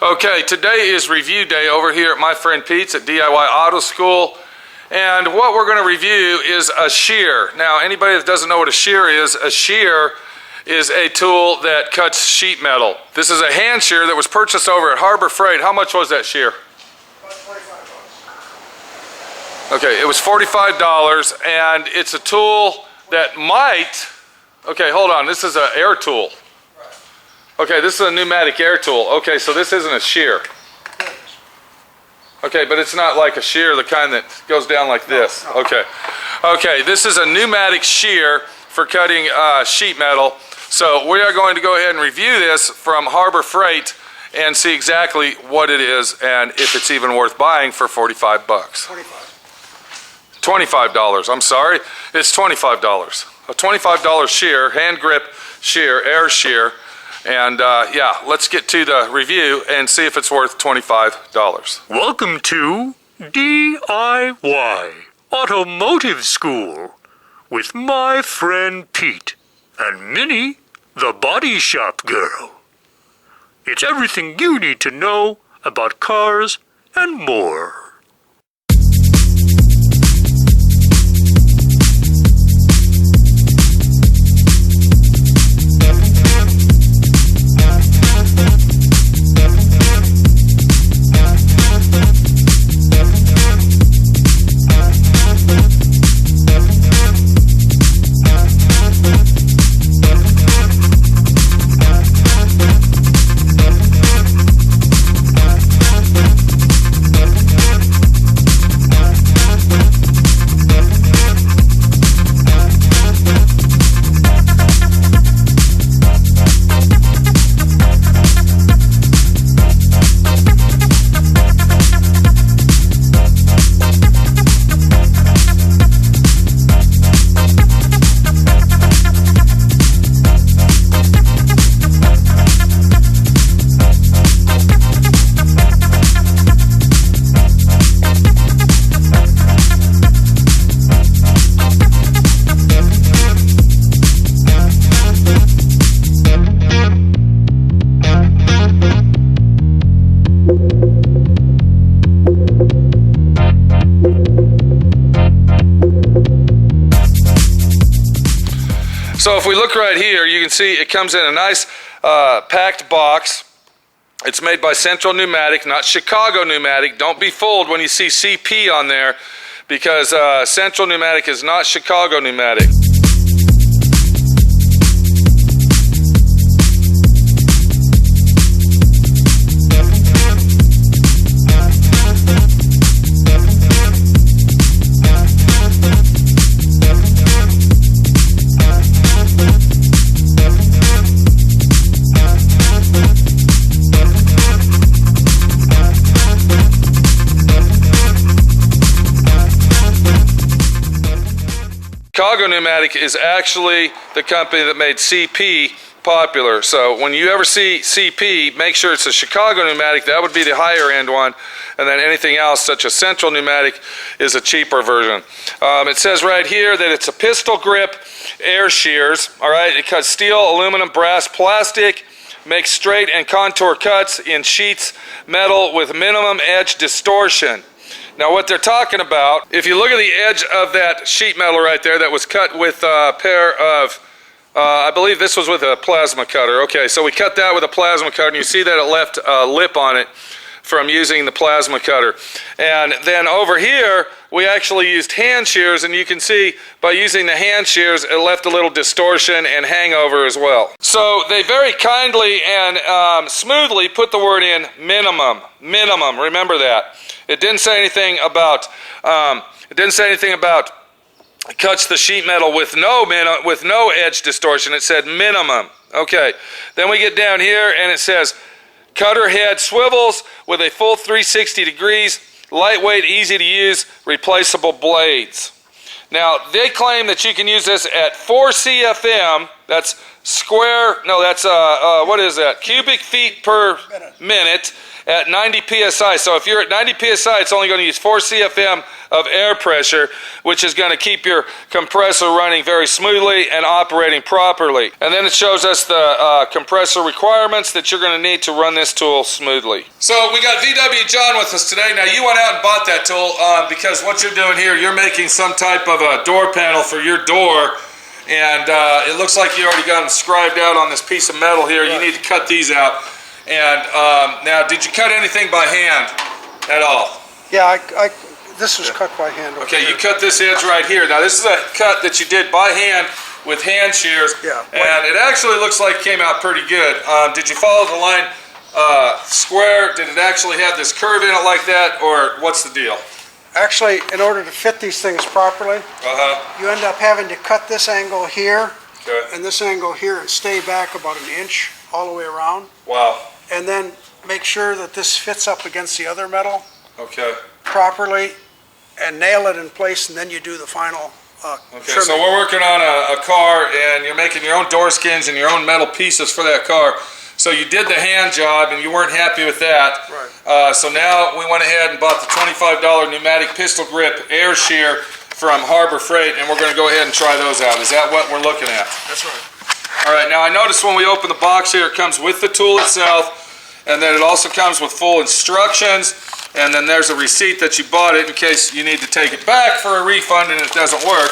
Okay, today is review day over here at my friend Pete's at D.I.Y Auto School. And what we're going to review is a shear. Now, anybody that doesn't know what a shear is a tool that cuts sheet metal. This is a hand shear that was purchased over at Harbor Freight. How much was that shear? About $25. Okay, it was $45, and it's a tool that might... Okay, hold on, this is an air tool. Okay, this is a pneumatic air tool. Okay, so this isn't a shear. Okay, but it's not like a shear, the kind that goes down like this. Okay. Okay, this is a pneumatic shear for cutting sheet metal. So we are going to go ahead and review this from Harbor Freight and see exactly what it is and if it's even worth buying for 45 bucks. $25, I'm sorry. It's $25. A $25 shear, hand grip shear, air shear. And yeah, let's get to the review and see if it's worth $25. Welcome to D.I.Y Automotive School with my friend Pete and Minnie, the body shop girl. It's everything you need to know about cars and more. So if we look right here, you can see it comes in a nice packed box. It's made by Central Pneumatic, not Chicago Pneumatic. Don't be fooled when you see CP on there, because Central Pneumatic is not Chicago Pneumatic. Chicago Pneumatic is actually the company that made CP popular. So when you ever see CP, make sure it's a Chicago Pneumatic. That would be the higher end one. And then anything else, such as Central Pneumatic, is a cheaper version. It says right here that it's a pistol grip air shears. All right, it cuts steel, aluminum, brass, plastic, makes straight and contour cuts in sheets metal with minimum edge distortion. Now what they're talking about, if you look at the edge of that sheet metal right there that was cut with a pair of, I believe this was with a plasma cutter. Okay, so we cut that with a plasma cutter, and you see that it left a lip on it from using the plasma cutter. And then over here, we actually used hand shears, and you can see by using the hand shears, it left a little distortion and hangover as well. So they very kindly and smoothly put the word in minimum. Minimum, remember that. It didn't say anything about cuts the sheet metal with no edge distortion. It said minimum. Okay. Then we get down here and it says cutter head swivels with a full 360 degrees, lightweight, easy to use, replaceable blades. Now they claim that you can use this at 4 CFM That's square, no, that's, what is that? Cubic feet per minute at 90 psi. So if you're at 90 psi, it's only going to use 4 CFM of air pressure, which is going to keep your compressor running very smoothly and operating properly. And then it shows us the compressor requirements that you're going to need to run this tool smoothly. So we got VW John with us today. Now you went out and bought that tool because what you're doing here, you're making some type of a door panel for your door. And it looks like you already got them scribed out on this piece of metal here. You need to cut these out. And now, did you cut anything by hand at all? Yeah, this was cut by hand. Okay, you cut this edge right here. Now, this is a cut that you did by hand with hand shears. Yeah. And it actually looks like it came out pretty good. Did you follow the line square? Did it actually have this curve in it like that, or what's the deal? Actually, in order to fit these things properly, you end up having to cut this angle here and this angle here and stay back about an inch all the way around. Wow. And then make sure that this fits up against the other metal properly and nail it in place, and then you do the final Okay, so we're working on a car, and you're making your own door skins and your own metal pieces for that car. So you did the hand job, and you weren't happy with that. Right. So now we went ahead and bought the $25 pneumatic pistol grip air shear from Harbor Freight, and we're going to go ahead and try those out. Is that what we're looking at? That's right. All right, now I noticed when we open the box here, it comes with the tool itself, and then it also comes with full instructions, and then there's a receipt that you bought it in case you need to take it back for a refund and it doesn't work.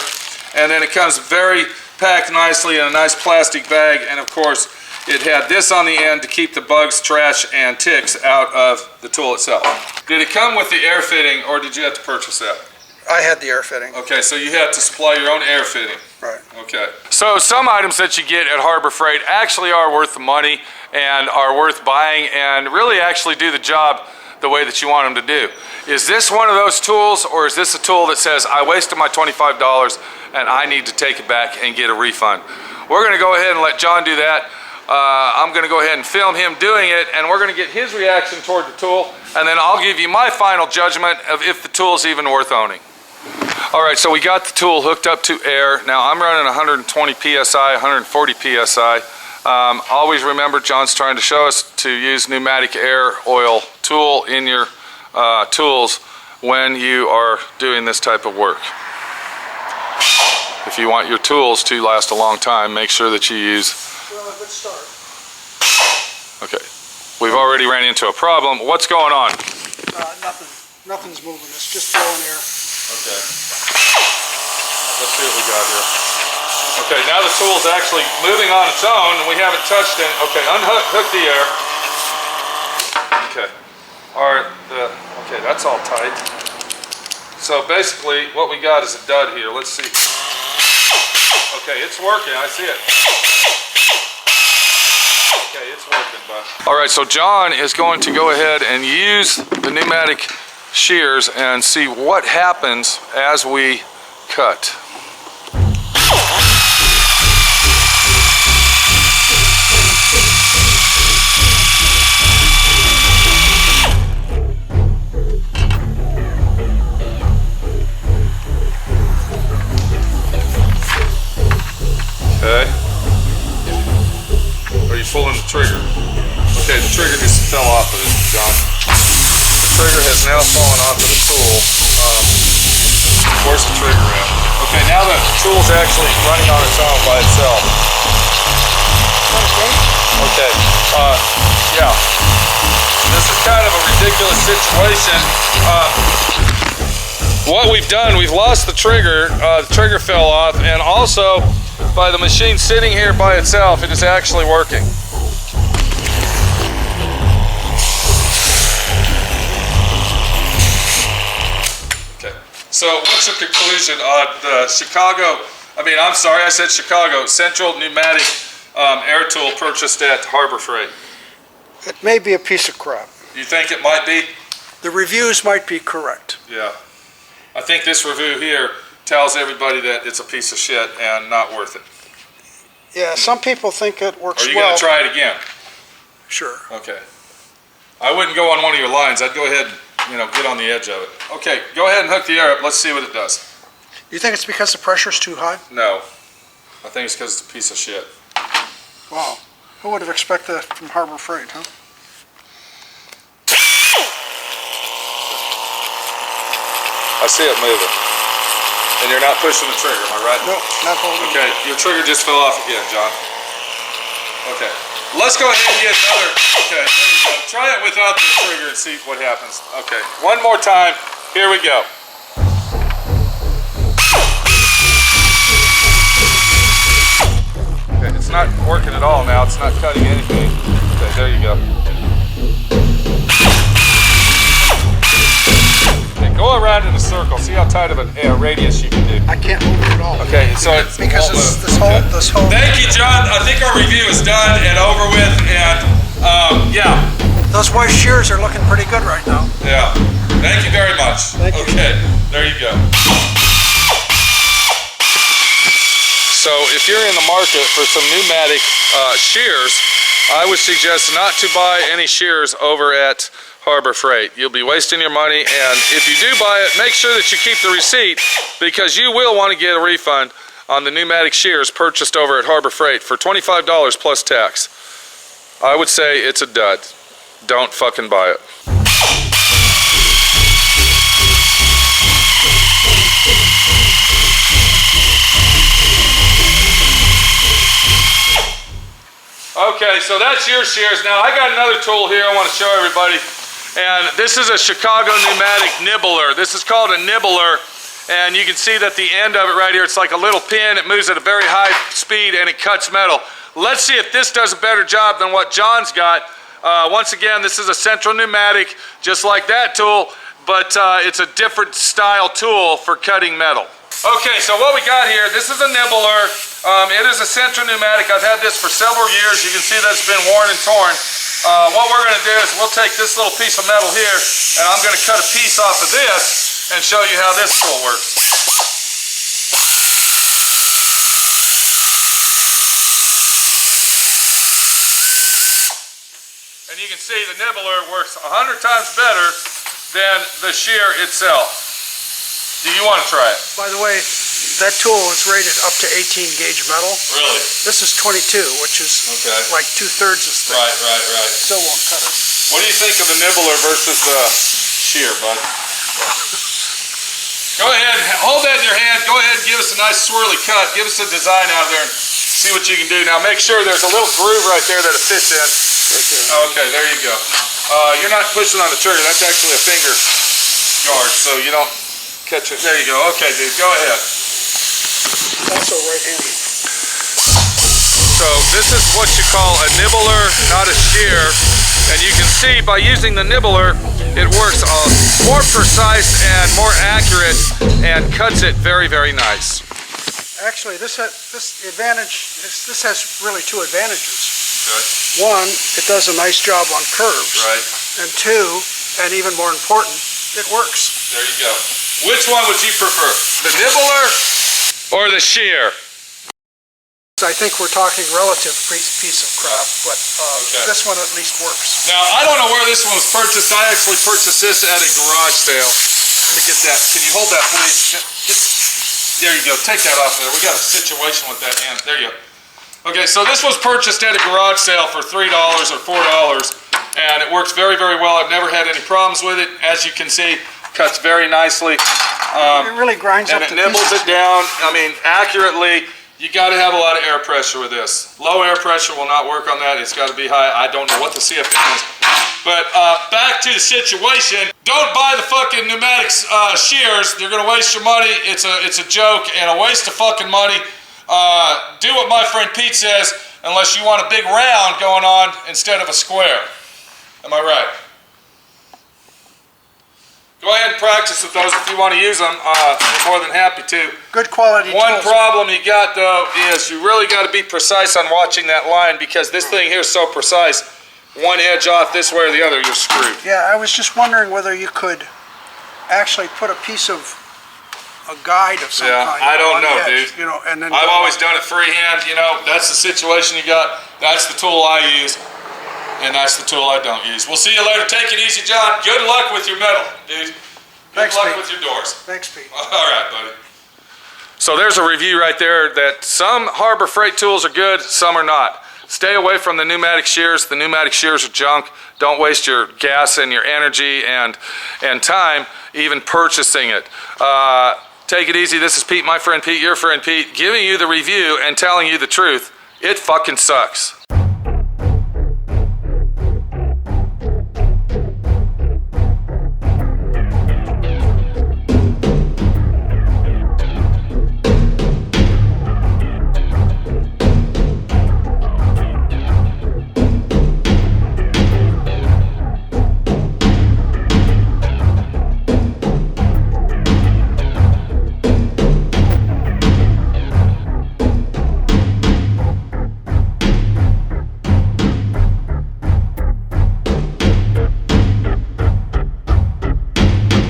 And then it comes very packed nicely in a nice plastic bag, and of course it had this on the end to keep the bugs, trash, and ticks out of the tool itself. Did it come with the air fitting, or did you have to purchase that? I had the air fitting. Okay, so you had to supply your own air fitting. Right. Okay. So some items that you get at Harbor Freight actually are worth the money and are worth buying and really actually do the job the way that you want them to do. Is this one of those tools, or is this a tool that says, I wasted my $25 and I need to take it back and get a refund? We're going to go ahead and let John do that. I'm going to go ahead and film him doing it, and we're going to get his reaction toward the tool, and then I'll give you my final judgment of if the tool is even worth owning. All right, so we got the tool hooked up to air. Now I'm running 120 PSI, 140 PSI. Always remember, John's trying to show us to use pneumatic air oil tool in your tools when you are doing this type of work. If you want your tools to last a long time, make sure that you use... Well, a good start. Okay, we've already ran into a problem. What's going on? Nothing. Nothing's moving. It's just blowing air. Okay. Let's see what we got here. Okay, now the tool's actually moving on its own, and we haven't touched it. Okay, unhook the air. Okay. All right. Okay, that's all tight. So basically, what we got is a dud here. Let's see. Okay, it's working. I see it. Okay, it's working, bud. All right, so John is going to go ahead and use the pneumatic shears and see what happens as we cut. Okay. Are you pulling the trigger? Okay, the trigger just fell off of it, John. The trigger has now fallen off of the tool. Where's the trigger at? Okay, now the tool's actually running on its own by itself. Okay, yeah. This is kind of a ridiculous situation. What we've done, we've lost the trigger fell off, and also by the machine sitting here by itself, it is actually working. So what's your conclusion on the Chicago Central Pneumatic air tool purchased at Harbor Freight? It may be a piece of crap. You think it might be? The reviews might be correct. Yeah. I think this review here tells everybody that it's a piece of shit and not worth it. Yeah, some people think it works well. Are you going to try it again? Sure. Okay. I wouldn't go on one of your lines. I'd go ahead and, get on the edge of it. Okay, go ahead and hook the air up. Let's see what it does. You think it's because the pressure's too high? No. I think it's because it's a piece of shit. Wow. Who would have expected that from Harbor Freight, huh? I see it moving. And you're not pushing the trigger, am I right? No, not holding. Okay, your trigger just fell off again, John. Okay, let's go ahead and get another. Okay, there you go. Try it without the trigger and see what happens. Okay, one more time. Here we go. Okay, it's not working at all now. It's not cutting anything. Okay, there you go. Okay, go around in a circle. See how tight of a radius you can do. I can't move it at all. Okay, so it's Because this whole. Thank you, John. I think our review is done and over with, and yeah. Those white shears are looking pretty good right now. Yeah. Thank you very much. Thank you. Okay, there you go. So if you're in the market for some pneumatic shears, I would suggest not to buy any shears over at Harbor Freight. You'll be wasting your money, and if you do buy it, make sure that you keep the receipt, because you will want to get a refund on the pneumatic shears purchased over at Harbor Freight for $25 plus tax. I would say it's a dud. Don't fucking buy it. Okay, so that's your shears. Now I got another tool here I want to show everybody, and this is a Chicago pneumatic nibbler. This is called a nibbler, and you can see that the end of it right here, it's like a little pin. It moves at a very high speed and it cuts metal. Let's see if this does a better job than what John's got. Once again, this is a central pneumatic, just like that tool, but it's a different style tool for cutting metal. Okay, so what we got here, this is a nibbler. It is a central pneumatic. I've had this for several years. You can see that it's been worn and torn. What we're going to do is we'll take this little piece of metal here, and I'm going to cut a piece off of this and show you how this tool works. And you can see the nibbler works 100 times better than the shear itself. Do you want to try it? By the way, that tool is rated up to 18 gauge metal. Really? This is 22, which is like 2/3 as thick. Right. Still won't cut it. What do you think of the nibbler versus the shear, bud? Go ahead, hold that in your hand. Go ahead and give us a nice swirly cut. Give us a design out there and see what you can do. Now make sure there's a little groove right there that it fits in. Right there. Okay, there you go. You're not pushing on the trigger. That's actually a finger guard, so you don't catch it. There you go. Okay, dude, go ahead. Also right-handed. So this is what you call a nibbler, not a shear. And you can see by using the nibbler, it works more precise and more accurate and cuts it very, very nice. Actually, this has really two advantages. Good. One, it does a nice job on curves. Right. And two, and even more important, it works. There you go. Which one would you prefer? The nibbler or the shear? I think we're talking relative piece of crap, but Okay. this one at least works. Now, I don't know where this one was purchased. I actually purchased this at a garage sale. Let me get that. Can you hold that, please? There you go. Take that off there. We got a situation with that hand. There you go. Okay, so this was purchased at a garage sale for $3 or $4, and it works very, very well. I've never had any problems with it. As you can see, cuts very nicely. It really grinds and up it the nibbles pieces. it down, I mean, accurately. You got to have a lot of air pressure with this. Low air pressure will not work on that. It's got to be high. I don't know what the CFM is. But back to the situation. Don't buy the fucking pneumatic shears. They're going to waste your money. It's a joke and a waste of fucking money. Do what my friend Pete says, unless you want a big round going on instead of a square. Am I right? Go ahead and practice with those if you want to use them. I'm more than happy to. Good quality One tools. problem you got though is you really got to be precise on watching that line, because this thing here is so precise. One edge off this way or the other, you're screwed. Yeah, I was just wondering whether you could actually put a piece of a guide of some Yeah, kind. I don't on the know, edge, dude. You know, and then I've always done it freehand. You know, that's the situation you got. That's the tool I use, and that's the tool I don't use. We'll see you later. Take it easy, John. Good luck with your metal, dude. Good Thanks, luck Pete. with your doors. Thanks, Pete. All right, buddy. So there's a review right there that some Harbor Freight tools are good, some are not. Stay away from the pneumatic shears. The pneumatic shears are junk. Don't waste your gas and your energy and time even purchasing it. Take it easy. This is Pete, my friend Pete, your friend Pete, giving you the review and telling you the truth. It fucking sucks.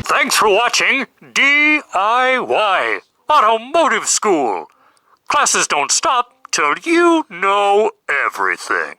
Thanks for watching D.I.Y. Automotive School. Classes don't stop till you know everything.